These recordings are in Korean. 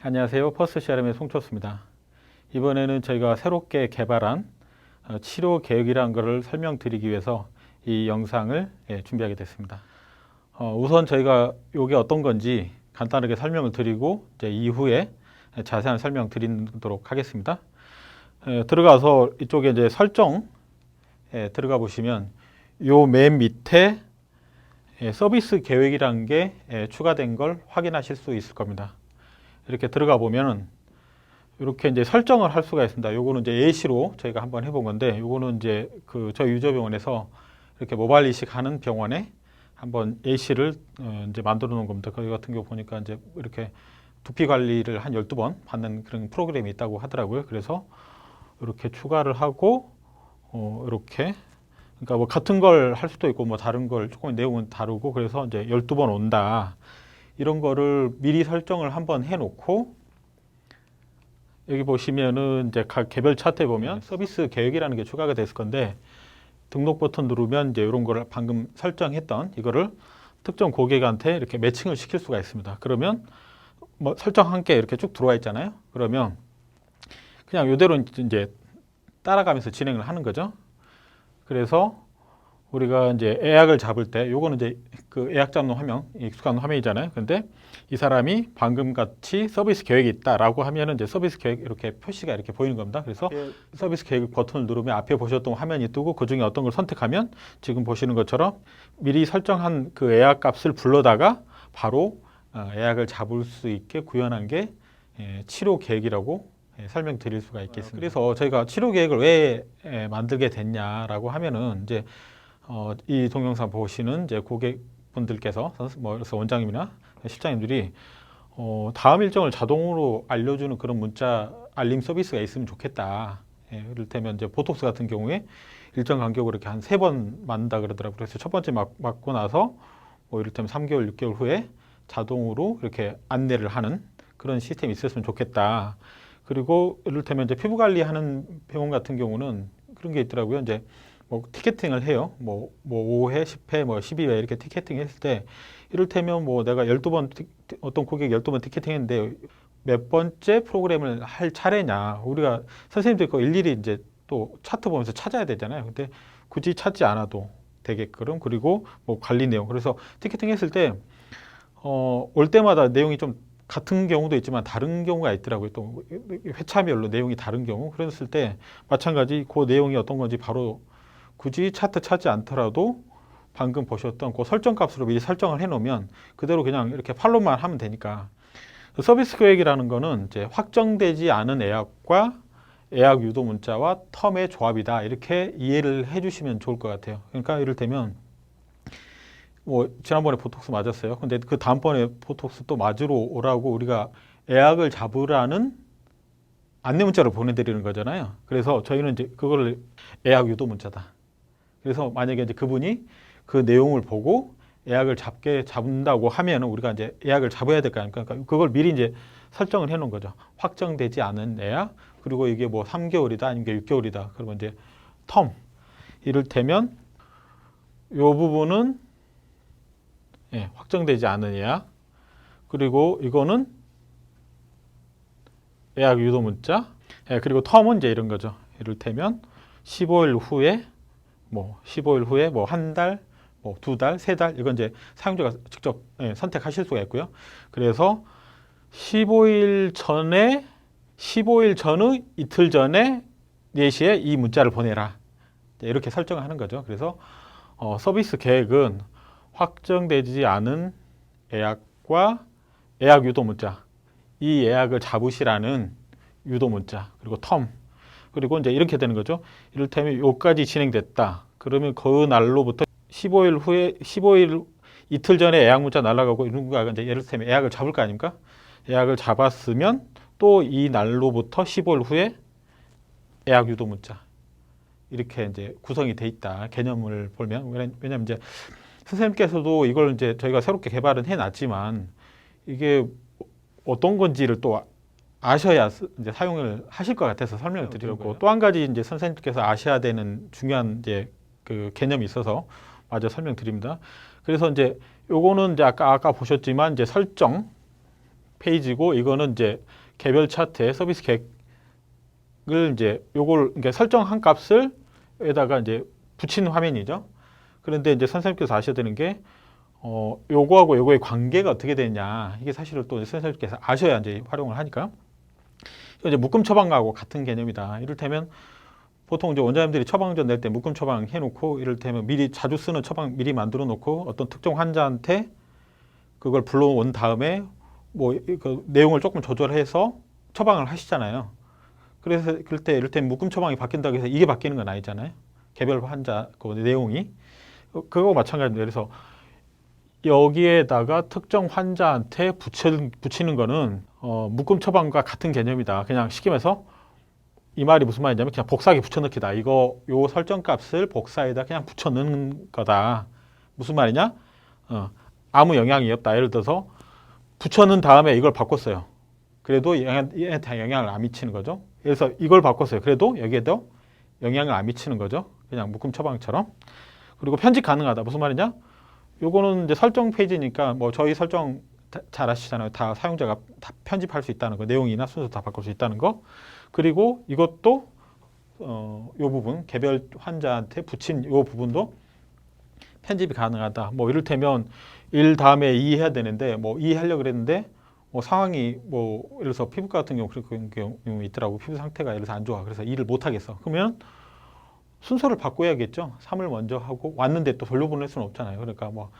안녕하세요. 퍼스트 CRM의 송철수입니다. 이번에는 저희가 새롭게 개발한 치료 계획이라는 것을 설명드리기 위해서 이 영상을 준비하게 됐습니다. 우선 저희가 이게 어떤 건지 간단하게 설명을 드리고 이제 이후에 자세한 설명 드리도록 하겠습니다. 들어가서 이쪽에 이제 설정 들어가 보시면 요 맨 밑에 서비스 계획이라는 게 추가된 걸 확인하실 수 있을 겁니다. 이렇게 들어가 보면은 이렇게 이제 설정을 할 수가 있습니다. 요거는 이제 예시로 저희가 한번 해본 건데, 요거는 이제 저희 유저병원에서 이렇게 모바일 이식하는 병원에 한번 예시를 이제 만들어 놓은 겁니다. 거기 같은 경우 보니까 이제 이렇게 두피 관리를 한 12번 받는 그런 프로그램이 있다고 하더라고요. 그래서 이렇게 추가를 하고 이렇게 그러니까 뭐 같은 걸 할 수도 있고 뭐 다른 걸 조금 내용은 다르고, 그래서 이제 12번 온다. 이런 거를 미리 설정을 한번 해놓고, 여기 보시면은 이제 각 개별 차트에 보면 서비스 계획이라는 게 추가가 됐을 건데, 등록 버튼 누르면 이제 이런 거를 방금 설정했던 이거를 특정 고객한테 이렇게 매칭을 시킬 수가 있습니다. 그러면 뭐 설정 한 개 이렇게 쭉 들어와 있잖아요. 그러면 그냥 이대로 이제 따라가면서 진행을 하는 거죠. 그래서 우리가 이제 예약을 잡을 때, 요거는 이제 그 예약 잡는 화면, 익숙한 화면이잖아요. 근데 이 사람이 방금 같이 서비스 계획이 있다라고 하면은 이제 서비스 계획 이렇게 표시가 이렇게 보이는 겁니다. 그래서 서비스 계획 버튼을 누르면 앞에 보셨던 화면이 뜨고, 그 중에 어떤 걸 선택하면 지금 보시는 것처럼 미리 설정한 그 예약 값을 불러다가 바로 예약을 잡을 수 있게 구현한 게 치료 계획이라고 설명드릴 수가 있겠습니다. 그래서 저희가 치료 계획을 왜 만들게 됐냐라고 하면은 이제 이 동영상 보시는 이제 고객분들께서 그래서 원장님이나 실장님들이 다음 일정을 자동으로 알려주는 그런 문자 알림 서비스가 있으면 좋겠다. 이를테면 이제 보톡스 같은 경우에 일정 간격으로 이렇게 한 3번 맞는다 그러더라고요. 그래서 첫 번째 맞고 나서 뭐 이를테면 3개월, 6개월 후에 자동으로 이렇게 안내를 하는 그런 시스템이 있었으면 좋겠다. 그리고 이를테면 이제 피부 관리하는 병원 같은 경우는 그런 게 있더라고요. 이제 뭐 티켓팅을 해요. 뭐 5회, 10회, 뭐 12회 이렇게 티켓팅 했을 때, 이를테면 뭐 내가 12번 어떤 고객 12번 티켓팅 했는데 몇 번째 프로그램을 할 차례냐. 우리가 선생님들 거 일일이 이제 또 차트 보면서 찾아야 되잖아요. 근데 굳이 찾지 않아도 되게끔, 그리고 뭐 관리 내용. 그래서 티켓팅 했을 때 올 때마다 내용이 좀 같은 경우도 있지만 다른 경우가 있더라고요. 또 회차별로 내용이 다른 경우. 그랬을 때 마찬가지 그 내용이 어떤 건지 바로 굳이 차트 찾지 않더라도 방금 보셨던 그 설정 값으로 미리 설정을 해 놓으면 그대로 그냥 이렇게 팔로우만 하면 되니까. 서비스 계획이라는 거는 이제 확정되지 않은 예약과 예약 유도 문자와 텀의 조합이다. 이렇게 이해를 해 주시면 좋을 것 같아요. 그러니까 이를테면 뭐 지난번에 보톡스 맞았어요. 근데 그 다음번에 보톡스 또 맞으러 오라고 우리가 예약을 잡으라는 안내 문자를 보내드리는 거잖아요. 그래서 저희는 이제 그거를 예약 유도 문자다. 그래서 만약에 이제 그분이 그 내용을 보고 예약을 잡는다고 하면은 우리가 이제 예약을 잡아야 될 거 아닙니까? 그러니까 그걸 미리 이제 설정을 해 놓은 거죠. 확정되지 않은 예약, 그리고 이게 뭐 3개월이다, 아니면 6개월이다. 그러면 이제 텀. 이를테면 요 부분은 확정되지 않은 예약, 그리고 이거는 예약 유도 문자, 그리고 텀은 이제 이런 거죠. 이를테면 15일 후에 뭐 15일 후에 뭐 한 달, 뭐 2달, 3달, 이건 이제 사용자가 직접 선택하실 수가 있고요. 그래서 15일 전에 15일 전의 이틀 전에 4시에 이 문자를 보내라. 이렇게 설정을 하는 거죠. 그래서 서비스 계획은 확정되지 않은 예약과 예약 유도 문자, 이 예약을 잡으시라는 유도 문자, 그리고 텀, 그리고 이제 이렇게 되는 거죠. 이를테면 요까지 진행됐다. 그러면 그 날로부터 15일 후에 15일 이틀 전에 예약 문자 날아가고, 누군가가 이제 예를 들면 예약을 잡을 거 아닙니까? 예약을 잡았으면 또 이 날로부터 15일 후에 예약 유도 문자, 이렇게 이제 구성이 돼 있다. 개념을 보면. 왜냐면 이제 선생님께서도 이걸 이제 저희가 새롭게 개발은 해놨지만 이게 어떤 건지를 또 아셔야 이제 사용을 하실 것 같아서 설명을 드리고, 또 한 가지 이제 선생님께서 아셔야 되는 중요한 이제 그 개념이 있어서 마저 설명드립니다. 그래서 이제 요거는 이제 아까 보셨지만 이제 설정 페이지고 이거는 이제 개별 차트의 서비스 계획을 이제 요걸 그러니까 설정한 값을 여기다가 이제 붙이는 화면이죠. 그런데 이제 선생님께서 아셔야 되는 게 요거하고 요거의 관계가 어떻게 되냐 이게 사실은 또 선생님께서 아셔야 이제 활용을 하니까 이제 묶음 처방하고 같은 개념이다. 이를테면 보통 이제 원장님들이 처방전 낼 때 묶음 처방 해놓고 이를테면 미리 자주 쓰는 처방 미리 만들어 놓고 어떤 특정 환자한테 그걸 불러온 다음에 뭐 그 내용을 조금 조절해서 처방을 하시잖아요. 그래서 그럴 때 이를테면 묶음 처방이 바뀐다고 해서 이게 바뀌는 건 아니잖아요. 개별 환자 그 내용이 그거 마찬가지입니다. 그래서 여기에다가 특정 환자한테 붙이는 거는 묶음 처방과 같은 개념이다. 그냥 쉽게 말해서 이 말이 무슨 말이냐면 그냥 복사하게 붙여넣기다. 요 설정 값을 복사에다 그냥 붙여넣는 거다. 무슨 말이냐? 아무 영향이 없다. 예를 들어서 붙여넣은 다음에 이걸 바꿨어요. 그래도 얘한테 영향을 안 미치는 거죠. 그래서 이걸 바꿨어요. 그래도 여기에도 영향을 안 미치는 거죠. 그냥 묶음 처방처럼. 그리고 편집 가능하다. 무슨 말이냐? 요거는 이제 설정 페이지니까 뭐 저희 설정 잘 아시잖아요. 다 사용자가 다 편집할 수 있다는 거, 내용이나 순서 다 바꿀 수 있다는 거. 그리고 이것도 요 부분 개별 환자한테 붙인 요 부분도 편집이 가능하다. 뭐 이를테면 1 다음에 2 해야 되는데 뭐 2 하려고 그랬는데 뭐 상황이 뭐 예를 들어서 피부과 같은 경우 그런 경우 있더라고. 피부 상태가 예를 들어서 안 좋아. 그래서 2를 못 하겠어. 그러면 순서를 바꿔야겠죠. 3을 먼저 하고 왔는데 또 돌려보낼 수는 없잖아요. 그러니까 뭐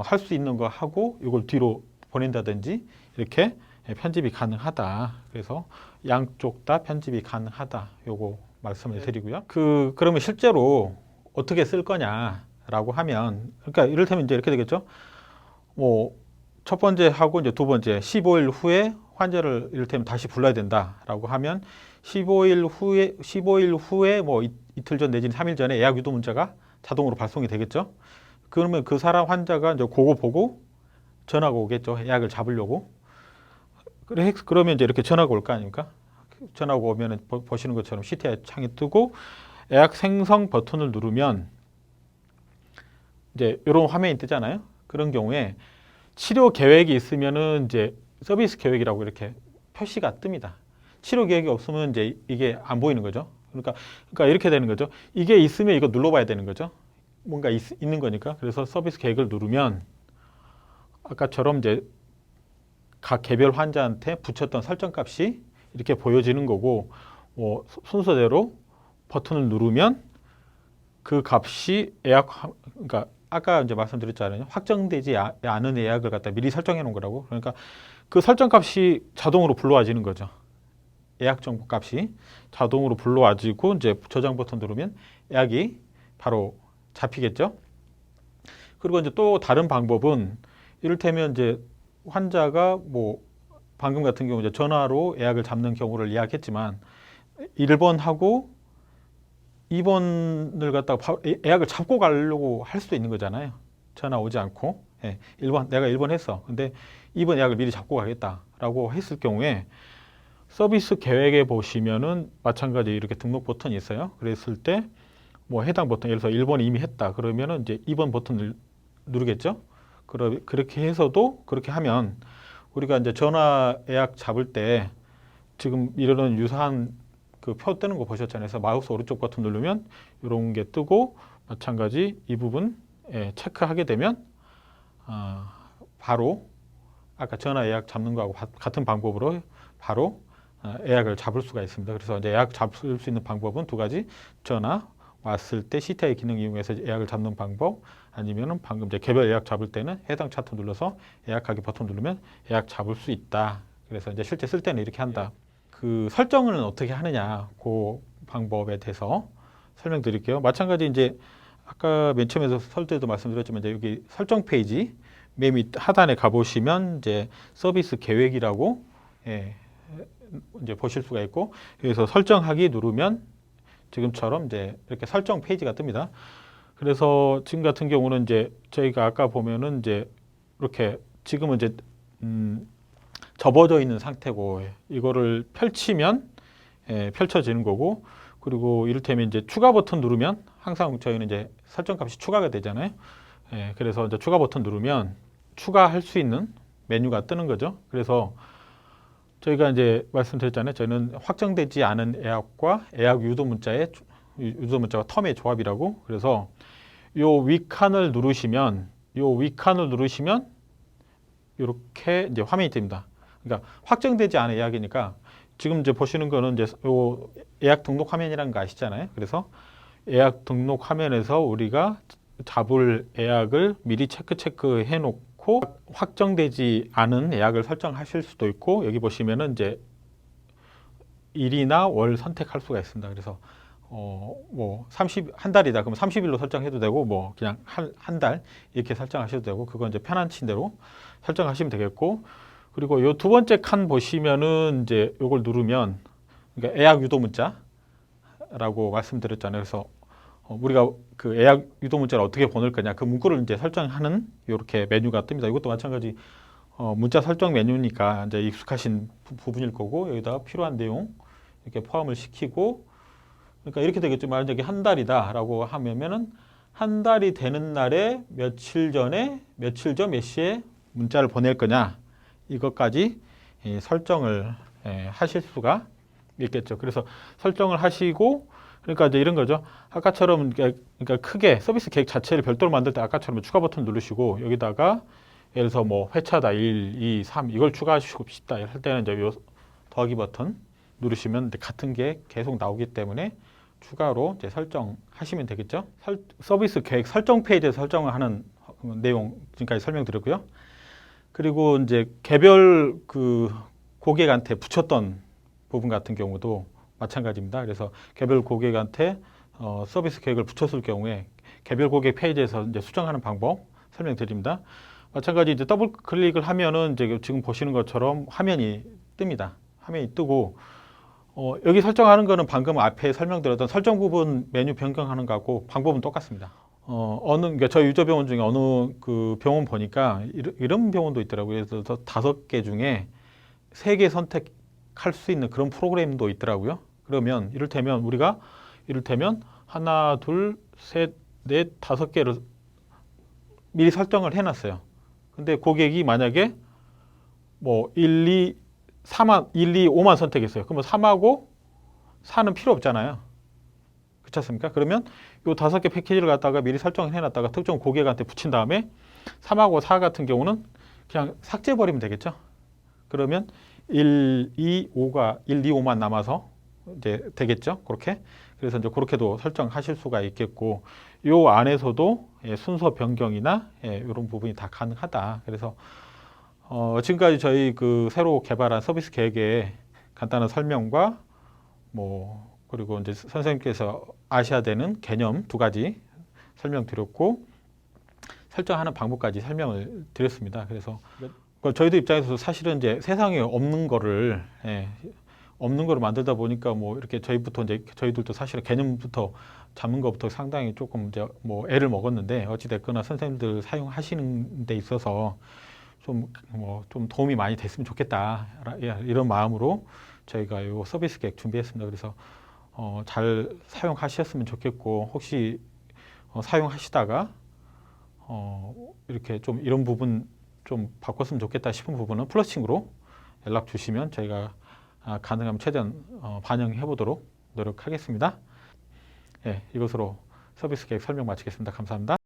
할 수 있는 거 하고 이걸 뒤로 보낸다든지 이렇게 편집이 가능하다. 그래서 양쪽 다 편집이 가능하다. 요거 말씀을 드리고요. 그러면 실제로 어떻게 쓸 거냐라고 하면 그러니까 이를테면 이제 이렇게 되겠죠. 뭐 첫 번째 하고 이제 두 번째 15일 후에 환자를 이를테면 다시 불러야 된다라고 하면 15일 후에 뭐 이틀 전 내지는 3일 전에 예약 유도 문자가 자동으로 발송이 되겠죠. 그러면 그 사람 환자가 이제 그거 보고 전화가 오겠죠. 예약을 잡으려고. 그러면 이제 이렇게 전화가 올 거 아닙니까? 전화가 오면 보시는 것처럼 CTI 창이 뜨고 예약 생성 버튼을 누르면 이제 이런 화면이 뜨잖아요. 그런 경우에 치료 계획이 있으면은 이제 서비스 계획이라고 이렇게 표시가 뜹니다. 치료 계획이 없으면 이제 이게 안 보이는 거죠. 그러니까 이렇게 되는 거죠. 이게 있으면 이거 눌러봐야 되는 거죠. 뭔가 있는 거니까. 그래서 서비스 계획을 누르면 아까처럼 이제 각 개별 환자한테 붙였던 설정 값이 이렇게 보여지는 거고, 뭐 순서대로 버튼을 누르면 그 값이 그러니까 아까 이제 말씀드렸잖아요. 확정되지 않은 예약을 갖다 미리 설정해 놓은 거라고. 그러니까 그 설정 값이 자동으로 불러와지는 거죠. 예약 정보 값이 자동으로 불러와지고 이제 저장 버튼 누르면 예약이 바로 잡히겠죠. 그리고 이제 또 다른 방법은 이를테면 이제 환자가 뭐 방금 같은 경우 이제 전화로 예약을 잡는 경우를 이야기했지만 1번하고 2번을 갖다가 예약을 잡고 가려고 할 수도 있는 거잖아요. 전화 오지 않고. 예, 1번, 내가 1번 했어. 근데 2번 예약을 미리 잡고 가겠다라고 했을 경우에 서비스 계획에 보시면은 마찬가지 이렇게 등록 버튼이 있어요. 그랬을 때 뭐 해당 버튼, 예를 들어서 1번 이미 했다. 그러면은 이제 2번 버튼을 누르겠죠. 그렇게 해서도 그렇게 하면 우리가 이제 전화 예약 잡을 때 지금 이런 유사한 그 표 뜨는 거 보셨잖아요. 그래서 마우스 오른쪽 버튼 누르면 이런 게 뜨고 마찬가지 이 부분 체크하게 되면 바로 아까 전화 예약 잡는 거하고 같은 방법으로 바로 예약을 잡을 수가 있습니다. 그래서 이제 예약 잡을 수 있는 방법은 두 가지. 전화 왔을 때 CTI 기능 이용해서 예약을 잡는 방법, 아니면은 방금 이제 개별 예약 잡을 때는 해당 차트 눌러서 예약하기 버튼 누르면 예약 잡을 수 있다. 그래서 이제 실제 쓸 때는 이렇게 한다. 그 설정을 어떻게 하느냐, 그 방법에 대해서 설명드릴게요. 마찬가지 이제 아까 맨 처음에서 설 때도 말씀드렸지만 이제 여기 설정 페이지 맨 밑 하단에 가보시면 이제 서비스 계획이라고 이제 보실 수가 있고, 여기서 설정하기 누르면 지금처럼 이제 이렇게 설정 페이지가 뜹니다. 그래서 지금 같은 경우는 이제 저희가 아까 보면은 이제 이렇게 지금은 이제 접어져 있는 상태고 이거를 펼치면 펼쳐지는 거고, 그리고 이를테면 이제 추가 버튼 누르면 항상 저희는 이제 설정 값이 추가가 되잖아요. 그래서 이제 추가 버튼 누르면 추가할 수 있는 메뉴가 뜨는 거죠. 그래서 저희가 이제 말씀드렸잖아요. 저희는 확정되지 않은 예약과 예약 유도 문자가 텀의 조합이라고. 그래서 요 위칸을 누르시면 이렇게 이제 화면이 뜹니다. 그러니까 확정되지 않은 예약이니까 지금 이제 보시는 거는 이제 요 예약 등록 화면이라는 거 아시잖아요. 그래서 예약 등록 화면에서 우리가 잡을 예약을 미리 체크해 놓고 확정되지 않은 예약을 설정하실 수도 있고, 여기 보시면은 이제 일이나 월 선택할 수가 있습니다. 그래서 뭐 한 달이다 그러면 30일로 설정해도 되고, 뭐 그냥 한 달 이렇게 설정하셔도 되고, 그건 이제 편한 대로 설정하시면 되겠고. 그리고 요 두 번째 칸 보시면은 이제 요걸 누르면, 그러니까 예약 유도 문자라고 말씀드렸잖아요. 그래서 우리가 그 예약 유도 문자를 어떻게 보낼 거냐, 그 문구를 이제 설정하는 이렇게 메뉴가 뜹니다. 이것도 마찬가지 문자 설정 메뉴니까 이제 익숙하신 부분일 거고, 여기다가 필요한 내용 이렇게 포함을 시키고, 그러니까 이렇게 되겠죠. 만약에 한 달이다라고 하면은 한 달이 되는 날에 며칠 전 몇 시에 문자를 보낼 거냐, 이것까지 설정을 하실 수가 있겠죠. 그래서 설정을 하시고, 그러니까 이제 이런 거죠. 아까처럼 그러니까 크게 서비스 계획 자체를 별도로 만들 때 아까처럼 추가 버튼 누르시고, 여기다가 예를 들어서 뭐 회차다 1, 2, 3 이걸 추가하시고 싶다 할 때는 이제 요 더하기 버튼 누르시면 같은 게 계속 나오기 때문에 추가로 이제 설정하시면 되겠죠. 서비스 계획 설정 페이지에서 설정을 하는 내용 지금까지 설명드렸고요. 그리고 이제 개별 그 고객한테 붙였던 부분 같은 경우도 마찬가지입니다. 그래서 개별 고객한테 서비스 계획을 붙였을 경우에 개별 고객 페이지에서 이제 수정하는 방법 설명드립니다. 마찬가지 이제 더블 클릭을 하면은 이제 지금 보시는 것처럼 화면이 뜹니다. 화면이 뜨고, 여기 설정하는 거는 방금 앞에 설명드렸던 설정 부분 메뉴 변경하는 거하고 방법은 똑같습니다. 그러니까 저희 유저 병원 중에 어느 그 병원 보니까 이런 병원도 있더라고요. 그래서 5개 중에 3개 선택할 수 있는 그런 프로그램도 있더라고요. 그러면 이를테면 하나, 둘, 셋, 넷, 5개를 미리 설정을 해놨어요. 근데 고객이 만약에 뭐 1, 2, 5만 선택했어요. 그러면 3하고 4는 필요 없잖아요. 그렇지 않습니까? 그러면 이 5개 패키지를 갖다가 미리 설정을 해놨다가 특정 고객한테 붙인 다음에 3하고 4 같은 경우는 그냥 삭제해버리면 되겠죠. 그러면 1, 2, 5만 남아서 이제 되겠죠. 그렇게. 그래서 이제 그렇게도 설정하실 수가 있겠고, 요 안에서도 순서 변경이나 이런 부분이 다 가능하다. 그래서 지금까지 저희 그 새로 개발한 서비스 계획의 간단한 설명과 그리고 이제 선생님께서 아셔야 되는 개념 2가지 설명드렸고, 설정하는 방법까지 설명을 드렸습니다. 그래서 저희들 입장에서 사실은 이제 세상에 없는 거를 만들다 보니까 이렇게 저희들도 사실은 개념부터 잡는 것부터 상당히 조금 이제 애를 먹었는데, 어찌 됐거나 선생님들 사용하시는 데 있어서 좀 도움이 많이 됐으면 좋겠다, 이런 마음으로 저희가 이 서비스 계획 준비했습니다. 그래서 잘 사용하셨으면 좋겠고, 혹시 사용하시다가 이렇게 좀 이런 부분 좀 바꿨으면 좋겠다 싶은 부분은 플러싱으로 연락 주시면 저희가 가능하면 최대한 반영해 보도록 노력하겠습니다. 이것으로 서비스 계획 설명 마치겠습니다. 감사합니다.